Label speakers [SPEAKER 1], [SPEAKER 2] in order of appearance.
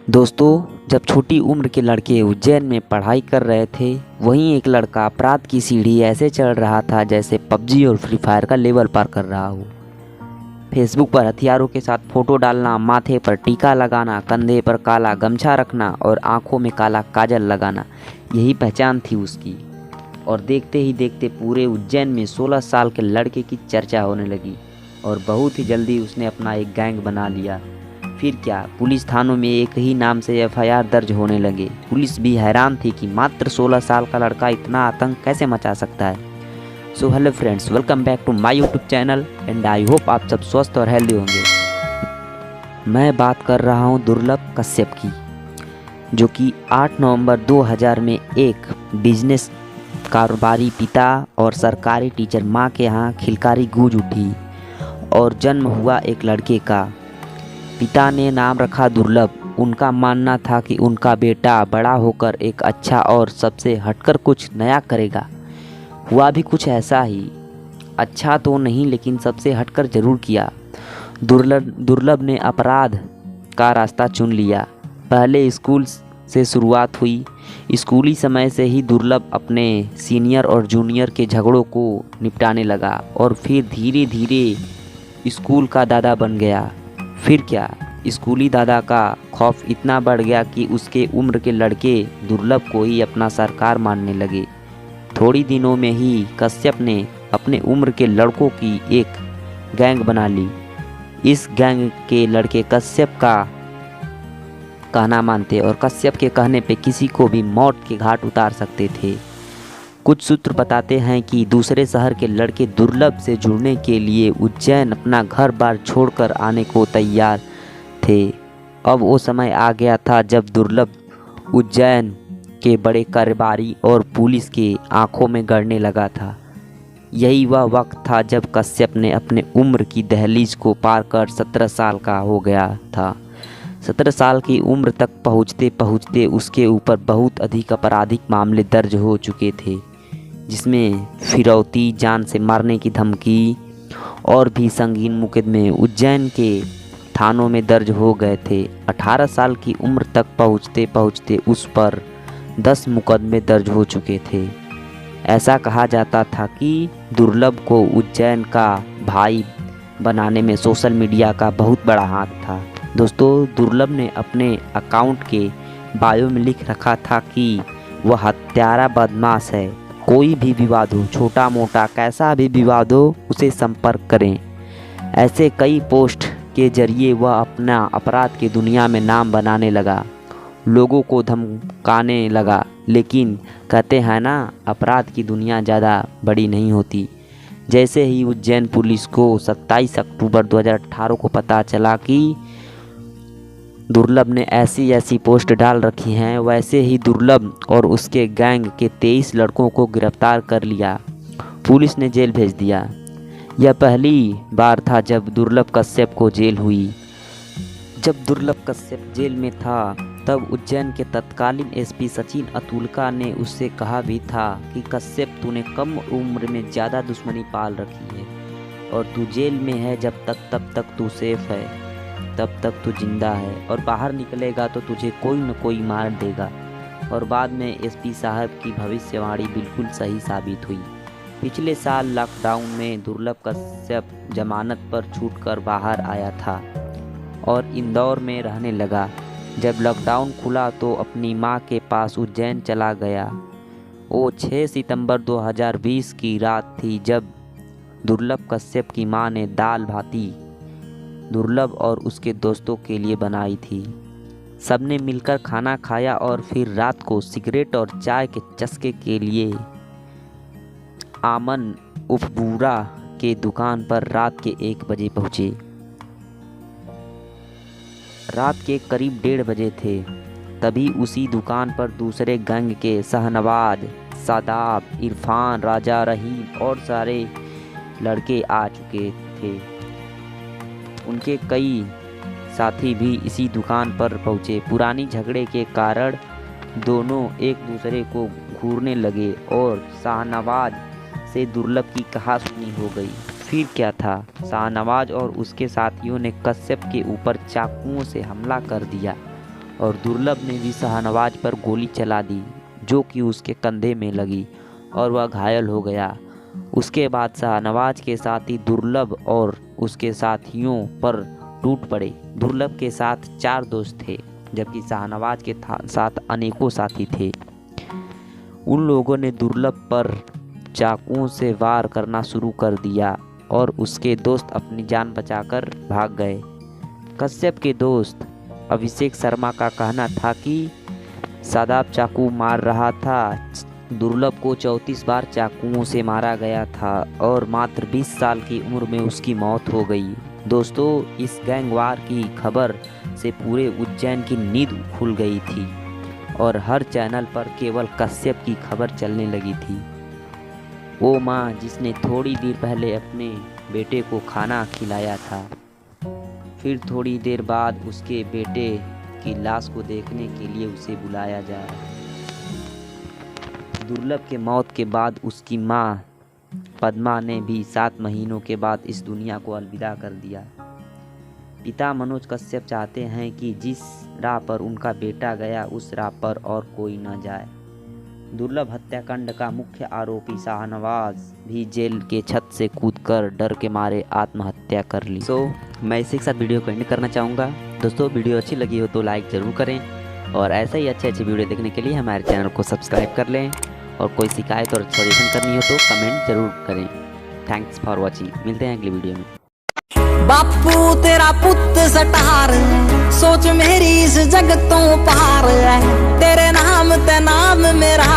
[SPEAKER 1] दोस्तों, जब छोटी उम्र के लड़के उज्जैन में पढ़ाई कर रहे थे, वहीं एक लड़का अपराध की सीढ़ी ऐसे चढ़ रहा था जैसे पबजी और फ्री फायर का लेवल पार कर रहा हो। फेसबुक पर हथियारों के साथ फोटो डालना, माथे पर टीका लगाना, कंधे पर काला गमछा रखना और आंखों में काला काजल लगाना, यही पहचान थी उसकी। और देखते ही देखते पूरे उज्जैन में 16 साल के लड़के की चर्चा होने लगी और बहुत ही जल्दी उसने अपना एक गैंग बना लिया। फिर क्या, पुलिस थानों में एक ही नाम से एफआईआर दर्ज होने लगे। पुलिस भी हैरान थी कि मात्र 16 साल का लड़का इतना आतंक कैसे मचा सकता है। So hello friends, welcome back to my YouTube channel and I hope आप सब स्वस्थ और हेल्दी होंगे। मैं बात कर रहा हूं दुर्लभ कश्यप की, जो कि 8 नवंबर 2000 में एक बिजनेस कारोबारी पिता और सरकारी टीचर मां के यहाँ खिलकारी गूंज उठी और जन्म हुआ एक लड़के का। पिता ने नाम रखा दुर्लभ। उनका मानना था कि उनका बेटा बड़ा होकर एक अच्छा और सबसे हटकर कुछ नया करेगा। हुआ भी कुछ ऐसा ही। अच्छा तो नहीं, लेकिन सबसे हटकर जरूर किया। दुर्लभ ने अपराध का रास्ता चुन लिया। पहले स्कूल से शुरुआत हुई। स्कूली समय से ही दुर्लभ अपने सीनियर और जूनियर के झगड़ों को निपटाने लगा और फिर धीरे धीरे स्कूल का दादा बन गया। फिर क्या, स्कूली दादा का खौफ इतना बढ़ गया कि उसके उम्र के लड़के दुर्लभ को ही अपना सरकार मानने लगे। थोड़ी दिनों में ही कश्यप ने अपने उम्र के लड़कों की एक गैंग बना ली। इस गैंग के लड़के कश्यप का कहना मानते और कश्यप के कहने पे किसी को भी मौत के घाट उतार सकते थे। कुछ सूत्र बताते हैं कि दूसरे शहर के लड़के दुर्लभ से जुड़ने के लिए उज्जैन अपना घर बार छोड़कर आने को तैयार थे। अब वो समय आ गया था जब दुर्लभ उज्जैन के बड़े कारोबारी और पुलिस के आंखों में गड़ने लगा था। यही वह वक्त था जब कश्यप ने अपने उम्र की दहलीज को पार कर 17 साल का हो गया था। 17 साल की उम्र तक पहुँचते पहुँचते उसके ऊपर बहुत अधिक आपराधिक मामले दर्ज हो चुके थे, जिसमें फिरौती, जान से मारने की धमकी और भी संगीन मुकदमे उज्जैन के थानों में दर्ज हो गए थे। 18 साल की उम्र तक पहुँचते पहुँचते उस पर 10 मुकदमे दर्ज हो चुके थे। ऐसा कहा जाता था कि दुर्लभ को उज्जैन का भाई बनाने में सोशल मीडिया का बहुत बड़ा हाथ था। दोस्तों, दुर्लभ ने अपने अकाउंट के बायो में लिख रखा था कि वह हत्यारा बदमाश है। कोई भी विवाद हो, छोटा मोटा कैसा भी विवाद हो, उसे संपर्क करें। ऐसे कई पोस्ट के जरिए वह अपना अपराध की दुनिया में नाम बनाने लगा, लोगों को धमकाने लगा। लेकिन कहते हैं ना, अपराध की दुनिया ज़्यादा बड़ी नहीं होती। जैसे ही उज्जैन पुलिस को 27 अक्टूबर 2018 को पता चला कि दुर्लभ ने ऐसी पोस्ट डाल रखी हैं, वैसे ही दुर्लभ और उसके गैंग के 23 लड़कों को गिरफ्तार कर लिया। पुलिस ने जेल भेज दिया। यह पहली बार था जब दुर्लभ कश्यप को जेल हुई। जब दुर्लभ कश्यप जेल में था तब उज्जैन के तत्कालीन एसपी सचिन अतुलका ने उससे कहा भी था कि कश्यप, तूने कम उम्र में ज़्यादा दुश्मनी पाल रखी है और तू जेल में है। तब तक तू सेफ है, तब तक तू जिंदा है और बाहर निकलेगा तो तुझे कोई न कोई मार देगा। और बाद में एसपी साहब की भविष्यवाणी बिल्कुल सही साबित हुई। पिछले साल लॉकडाउन में दुर्लभ कश्यप जमानत पर छूटकर बाहर आया था और इंदौर में रहने लगा। जब लॉकडाउन खुला तो अपनी मां के पास उज्जैन चला गया। वो 6 सितंबर 2020 की रात थी जब दुर्लभ कश्यप की मां ने दाल भाती दुर्लभ और उसके दोस्तों के लिए बनाई थी। सबने मिलकर खाना खाया और फिर रात को सिगरेट और चाय के चस्के के लिए आमन उपबूरा के दुकान पर रात के 1 बजे पहुंचे। रात के करीब 1:30 बजे थे। तभी उसी दुकान पर दूसरे गैंग के शाहनवाज, शादाब, इरफान, राजा, रहीम और सारे लड़के आ चुके थे। उनके कई साथी भी इसी दुकान पर पहुंचे। पुरानी झगड़े के कारण दोनों एक दूसरे को घूरने लगे और शाहनवाज से दुर्लभ की कहासुनी हो गई। फिर क्या था, शाहनवाज और उसके साथियों ने कश्यप के ऊपर चाकुओं से हमला कर दिया और दुर्लभ ने भी शाहनवाज पर गोली चला दी, जो कि उसके कंधे में लगी और वह घायल हो गया। उसके बाद शाहनवाज के साथी दुर्लभ और उसके साथियों पर टूट पड़े। दुर्लभ के साथ 4 दोस्त थे, जबकि शाहनवाज के साथ अनेकों साथी थे। उन लोगों ने दुर्लभ पर चाकुओं से वार करना शुरू कर दिया और उसके दोस्त अपनी जान बचाकर भाग गए। कश्यप के दोस्त अभिषेक शर्मा का कहना था कि शादाब चाकू मार रहा था। दुर्लभ को 34 बार चाकुओं से मारा गया था और मात्र 20 साल की उम्र में उसकी मौत हो गई। दोस्तों, इस गैंगवार की खबर से पूरे उज्जैन की नींद खुल गई थी और हर चैनल पर केवल कश्यप की खबर चलने लगी थी। वो माँ जिसने थोड़ी देर पहले अपने बेटे को खाना खिलाया था, फिर थोड़ी देर बाद उसके बेटे की लाश को देखने के लिए उसे बुलाया जाए। दुर्लभ के मौत के बाद उसकी माँ पद्मा ने भी 7 महीनों के बाद इस दुनिया को अलविदा कर दिया। पिता मनोज कश्यप चाहते हैं कि जिस राह पर उनका बेटा गया उस राह पर और कोई न जाए। दुर्लभ हत्याकांड का मुख्य आरोपी शाहनवाज भी जेल के छत से कूदकर डर के मारे आत्महत्या कर ली। मैं इसी के साथ वीडियो को एंड करना चाहूँगा। दोस्तों, वीडियो अच्छी लगी हो तो लाइक ज़रूर करें और ऐसे ही अच्छे वीडियो देखने के लिए हमारे चैनल को सब्सक्राइब कर लें और कोई शिकायत और सजेशन करनी हो तो कमेंट जरूर करें। Thanks for watching. मिलते हैं अगली वीडियो में।
[SPEAKER 2] बापू तेरा पुत सटार, सोच मेरी इस जग तो पार है, तेरे नाम ते नाम मेरा।